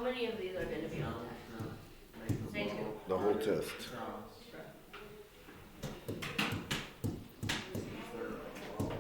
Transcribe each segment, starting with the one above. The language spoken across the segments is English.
How many of these are going to be on that? Say two. The whole test.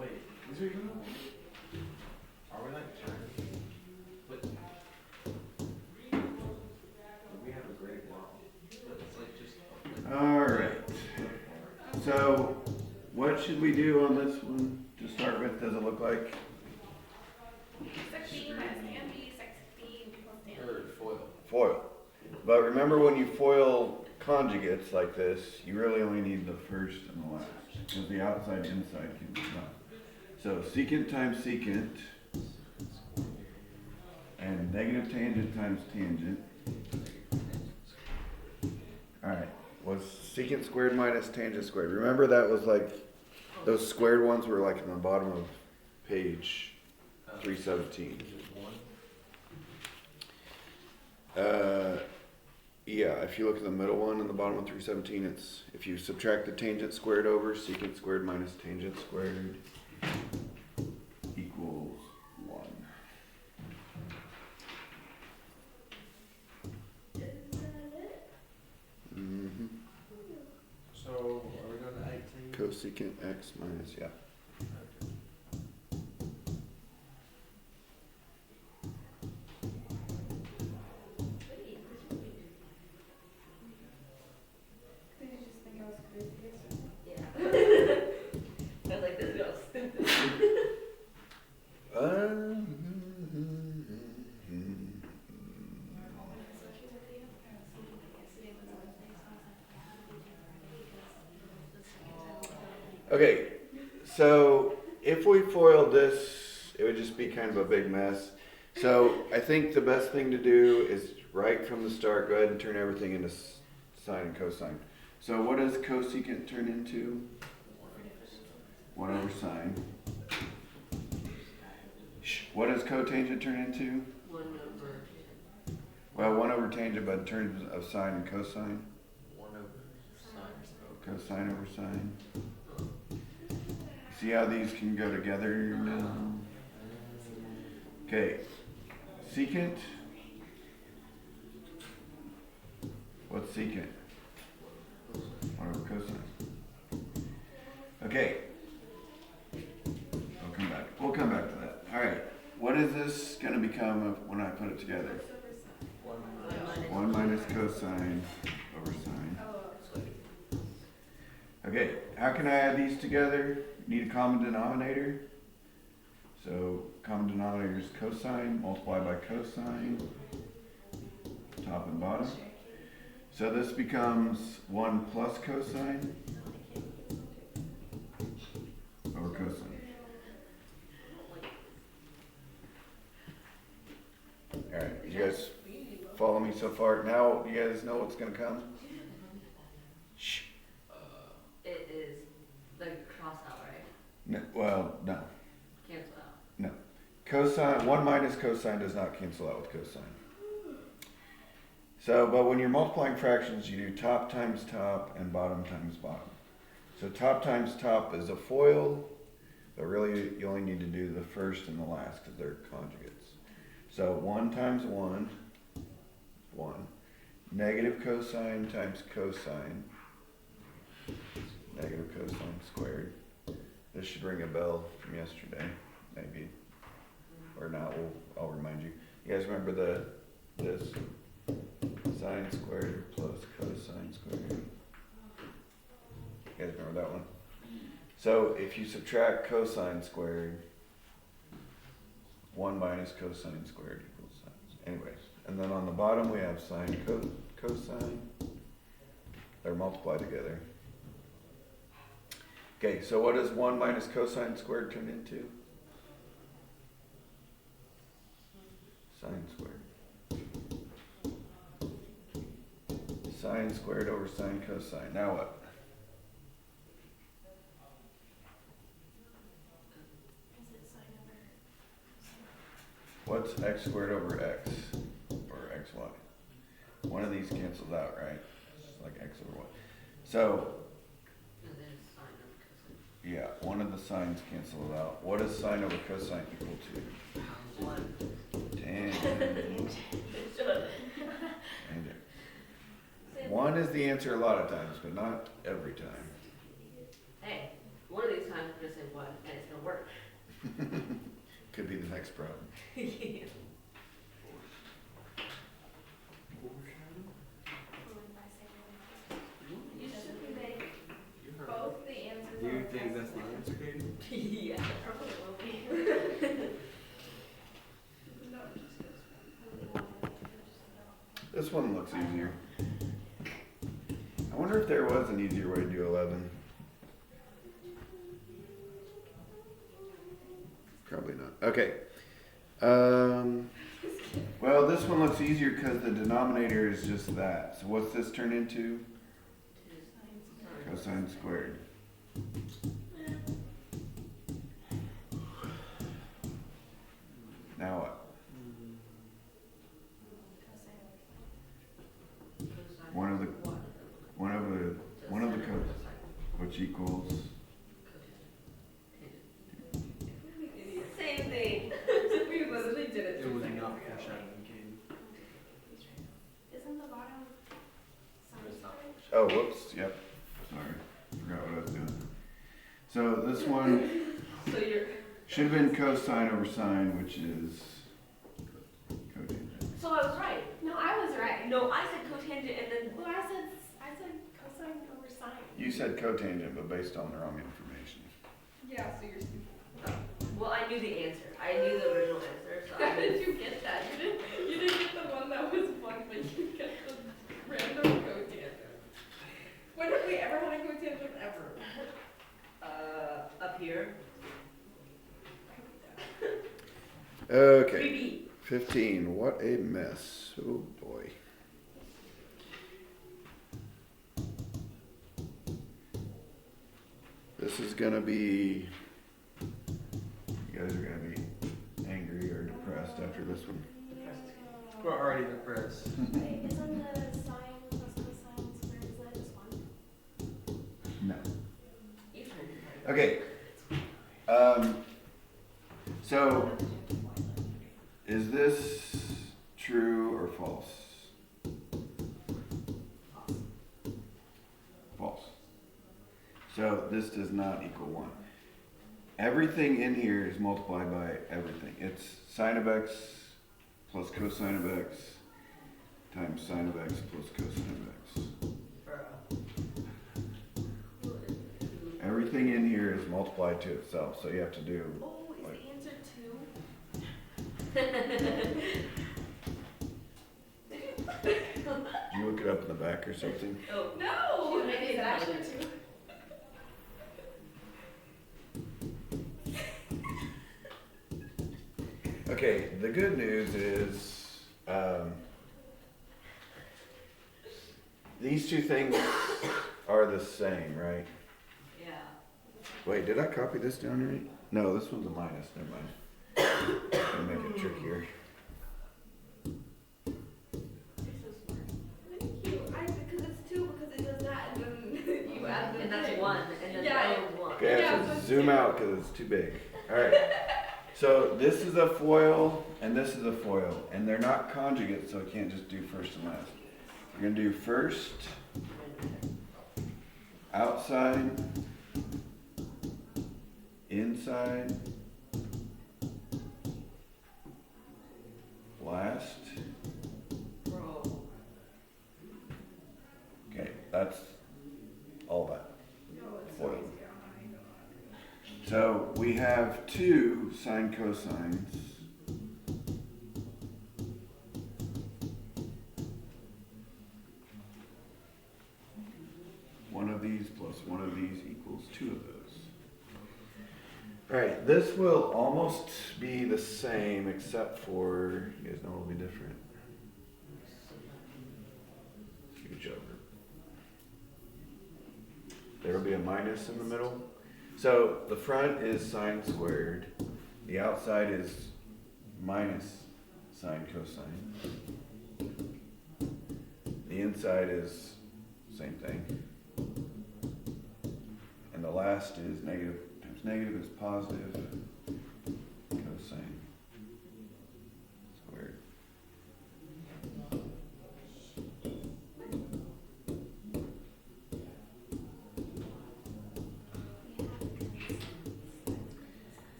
Wait, these are even? Are we like trying? But we have a great wall. But it's like just. Alright. So, what should we do on this one to start with? Does it look like? 16 minus Andy, 16 plus Andy. Or foil. Foil. But remember when you foil conjugates like this, you really only need the first and the last. Because the outside inside can be done. So secant times secant. And negative tangent times tangent. Alright. Was secant squared minus tangent squared. Remember that was like, those squared ones were like in the bottom of page 317. Yeah, if you look at the middle one in the bottom of 317, it's if you subtract the tangent squared over, secant squared minus tangent squared equals 1. Mm-hmm. So, are we going to 18? Cosecant x minus, yeah. Did you just think I was crazy yesterday? Yeah. I was like, this girl's stupid. Okay, so if we foiled this, it would just be kind of a big mess. So I think the best thing to do is right from the start, go ahead and turn everything into sine and cosine. So what does cosecant turn into? 1 over sine. What does cotangent turn into? 1 over. Well, 1 over tangent, but in terms of sine and cosine. 1 over sine. Cosine over sine. See how these can go together now? Okay. Secant. What's secant? 1 over cosine. Okay. We'll come back to that. Alright. What is this going to become when I put it together? 1 minus cosine over sine. Okay, how can I add these together? Need a common denominator. So common denominator is cosine multiplied by cosine, top and bottom. So this becomes 1 plus cosine over cosine. Alright, you guys follow me so far? Now you guys know what's going to come? Shh. It is like cross out, right? No, well, no. Cancel out. No. Cosine, 1 minus cosine does not cancel out with cosine. So, but when you're multiplying fractions, you do top times top and bottom times bottom. So top times top is a FOIL, but really you only need to do the first and the last because they're conjugates. So 1 times 1, 1. Negative cosine times cosine, negative cosine squared. This should ring a bell from yesterday, maybe. Or not, I'll remind you. You guys remember this? Sine squared plus cosine squared. You guys remember that one? So if you subtract cosine squared, 1 minus cosine squared equals sine. Anyways, and then on the bottom we have sine cosine. They're multiplied together. Okay, so what does 1 minus cosine squared turn into? Sine squared. Sine squared over sine cosine. Now what? What's x squared over x? Or xy? One of these cancels out, right? It's like x over y. So, And then sine over cosine. yeah, one of the sines cancels out. What is sine over cosine equal to? 1. Tangent. Should. Tangent. 1 is the answer a lot of times, but not every time. Hey, one of these times we're gonna say what, and it's gonna work. Could be the next problem. Yeah. You should make both the answers. Do you on think that's the test answer, Katie? Yeah. Probably will be. No, it just goes. This one looks easier. I wonder if there was an easier way to do 11. Probably not. Okay. Well, this one looks easier because the denominator is just that. So what's this turn into? Cosine squared. Now what? One of the which equals Same thing. We literally did it It 2 was seconds not ago. foreshadowing, Katie. Isn't the bottom sine It's not. squared? oh whoops, yep. Sorry. Forgot what I was doing. So this one So you're. should have been cosine over sine, which is cotangent. So I was right. No, I was right. No, I said cotangent and then. Well, I said cosine over sine. You said cotangent, but based on the wrong information. Yeah, so you're stupid. Well, I knew the answer. I knew the original answer, so I How did you get that? You didn't get the one that was fun, but you get the random cotangent. When have we ever had a cotangent ever? Up here. Okay. 3B. 15. What a mess. Oh boy. This is gonna be. You guys are gonna be angry or depressed after this one. We're already depressed. Wait, isn't the sine plus cosine squared, is that just 1? No. You told me. Okay. So is this true or false? False. So this does not equal 1. Everything in here is multiplied by everything. It's sine of x plus cosine of x times sine of x plus cosine of x. Everything in here is multiplied to itself, so you have to do. Oh, is Like- the answer 2? Did you look it up in the back or something? Oh. No! Shoot, maybe Is it it's actually not. 2? Okay, the good news is these two things are the same, right? Yeah. Wait, did I copy this down right? No, this one's a minus. Never mind. Gonna make it trickier. You're so smart. Thank you. Because it's 2, because it does that, and then you add the And that's thing. 1, and then Yeah. the other one's 1. Okay, I Yeah, have so to it's zoom two. out because it's too big. All right. So this is a foil and this is a foil, and they're not conjugates, so I can't just do first and last. We're gonna do first, outside, inside, last. Bro. Okay, that's all that. No, it's Foil. so easy. Oh my God. So we have 2 sine cosines. One of these plus one of these equals 2 of those. Alright, this will almost be the same except for, you guys know it'll be different. Scooch over. There will be a minus in the middle. So the front is sine squared. The outside is minus sine cosine. The inside is same thing. And the last is negative times negative is positive cosine squared.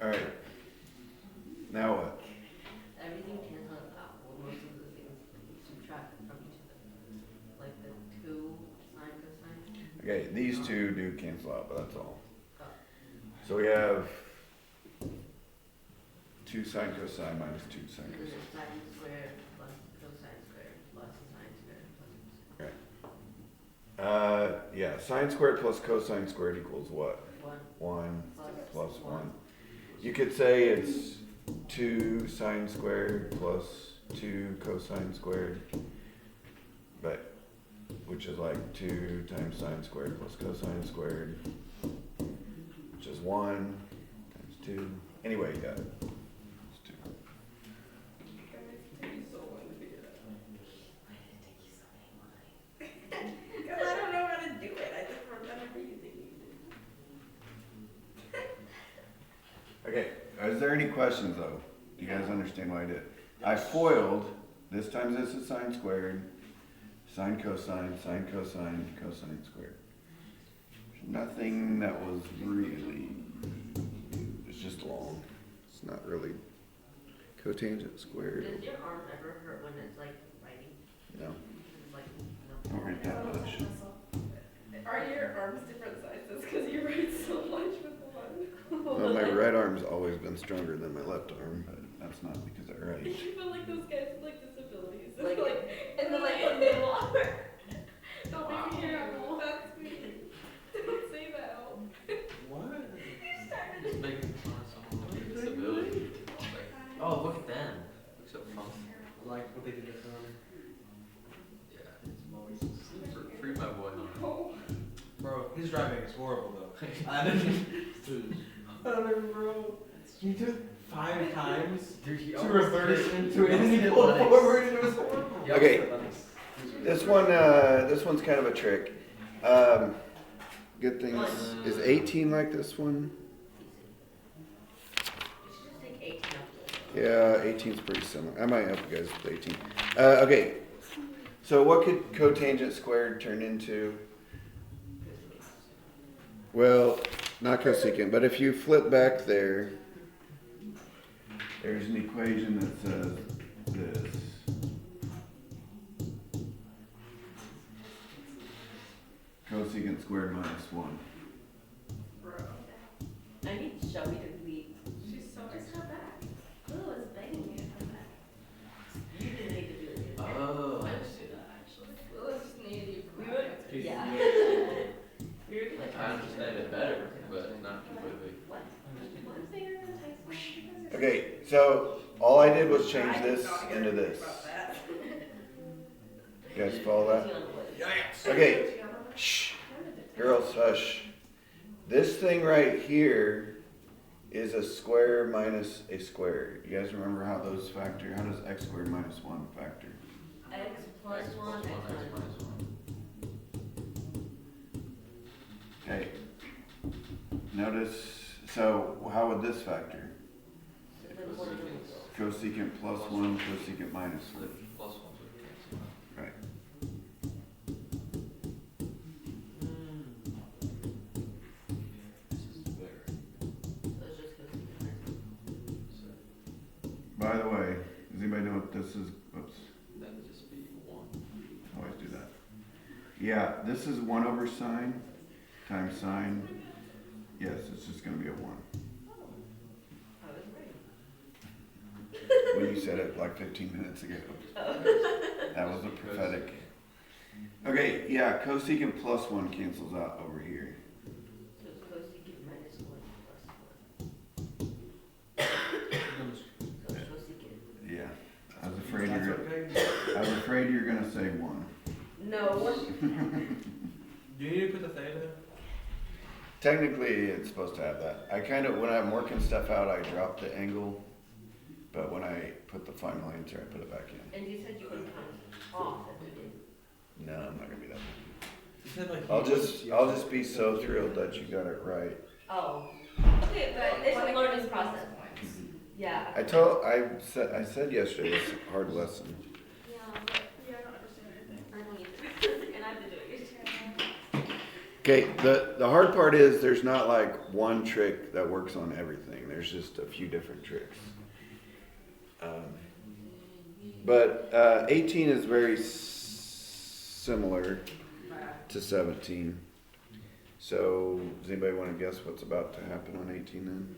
Alright. Now what? Everything cancels out, well, most of the things subtract from each of them. Like the 2 sine cosine. Okay, these two do cancel out, but that's all. Oh. So we have 2 sine cosine minus 2 sine And then cosine. it's sine squared plus cosine squared plus sine squared plus Yeah, sine squared plus cosine squared equals what? 1 1 plus plus 1. You could say it's 2 sine squared plus 2 cosine squared, but which is like 2 times sine squared plus cosine squared, which is 1 times 2. Anyway, yeah, it's 2. Guys, it took you so long to figure that out. Why did it take you so many? Because I don't know how to do it. I just remember using it. Okay, is there any questions though? Do you guys understand what I did? I FOILed, this times this is sine squared, sine cosine, cosine squared. Nothing that was really, it's just long. It's not really cotangent squared. Does your arm ever hurt when it's like writing? No, It's like, I don't write that much. Are your arms different sizes? Because you write so much with one. Well, my right arm's always been stronger than my left arm, but that's not because I write. You feel like those guys with like disabilities. Like, and then like in the water. don't make me hear out. That's me. Don't say that out. What? Just making fun of someone with a disability. Like, oh, look at them. Look so funky. Like what they did to Connor. Yeah. Free my boy home. Oh. Bro, his driving is horrible though. I don't know, bro. He took 5 times Dude, he to almost reverse hit- into it, and almost he hit pulled legs. forward, and it was horrible. He almost Okay. hit legs. This one's kind of a trick. Good thing is 18 like this one? You should just take 18 off the Yeah, 18's pretty similar. I might help you guys with 18. Okay, so what could cotangent squared turn into? Well, not cosecant, but if you flip back there, there's an equation that says this. Cosecant squared minus 1. Bro. I need Shelby to leave. She's so Just come back. Lou is begging me to come back. You didn't need to do it. Oh, I see that actually. Lil just needed you. We would, yeah. We would like. I understand it better, but not completely. What? What if they are in Okay, so all I did was change this into this. You guys follow that? Okay, shh, girls, hush. This thing right here is a square minus a square. You guys remember how those factor? How does x squared minus 1 factor? X plus X 1, plus X 1, X minus 1. minus 1. Okay. Notice, so how would this factor? Cosecant plus 1, cosecant minus 1. Plus 1 would cancel out. Right. This is very So it's just cosecant minus 1. By the way, does anybody know what this is? Oops, That would just be 1. always do that. Yeah, this is 1 over sine times sine. Yes, it's just gonna be a 1. I was right. When you said it like 15 minutes ago. That was a prophetic. Okay, yeah, cosecant plus 1 cancels out over here. So it's cosecant minus 1 plus 1. So it's cosecant. Yeah, I was afraid That's you're. okay. I was afraid you're gonna say 1. No. Do you need to put the theta in? Technically, it's supposed to have that. I kind of, when I'm working stuff out, I drop the angle, but when I put the final answer, I put it back in. And you said you would count off if we did. No, I'm not gonna be that. You said like I'll just be so thrilled that you got it right. Oh. Okay, but It's a one learning gives process. bonus points. Yeah. I said yesterday it's a hard lesson. Yeah, but Yeah, I don't understand anything. I don't either. And I have to do it. Okay, the hard part is there's not like one trick that works on everything. There's just a few different tricks. But 18 is very similar to 17. So does anybody want to guess what's about to happen on 18 then?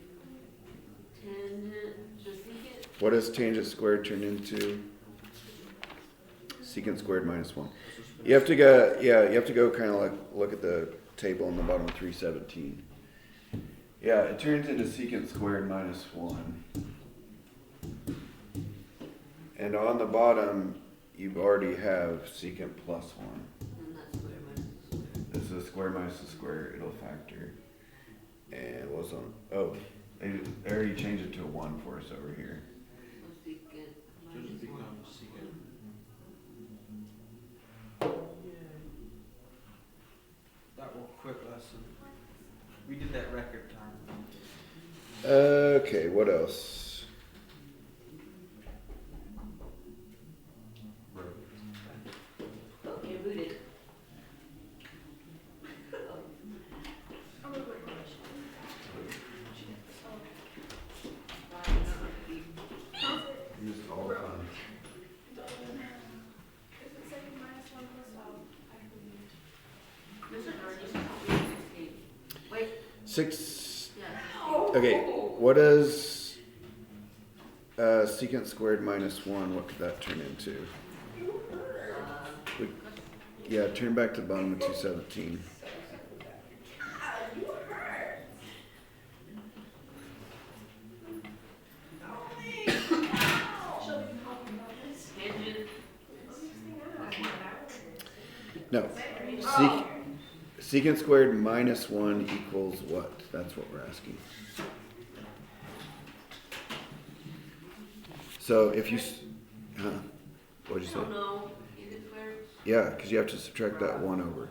Tangent, the secant. What does tangent squared turn into? Secant squared minus 1. You have to go, yeah, you have to go kind of like look at the table on the bottom of 317. Yeah, it turns into secant squared minus 1. And on the bottom, you already have secant plus 1. And that's square minus the square. This is a square minus a square, it'll factor. And what's on, oh, they already changed it to a 1 for us over here. So secant So just minus become one. secant. That was a quick lesson. We did that record time. Okay, what else? Oh, you're rooted. I'm gonna break my Just all the time. Is it saying -1 plus I believe. Mr. Norton used to tell me 16. Wait, 6. yeah. Okay, what is secant squared minus 1? What could that turn into? Uh, Yeah, turn back to the bottom of 217. tangent. No. Secant squared minus 1 equals what? That's what we're asking. So if you, huh? What'd you I say? don't know. Secant squared. Yeah, because you have to subtract that 1 over.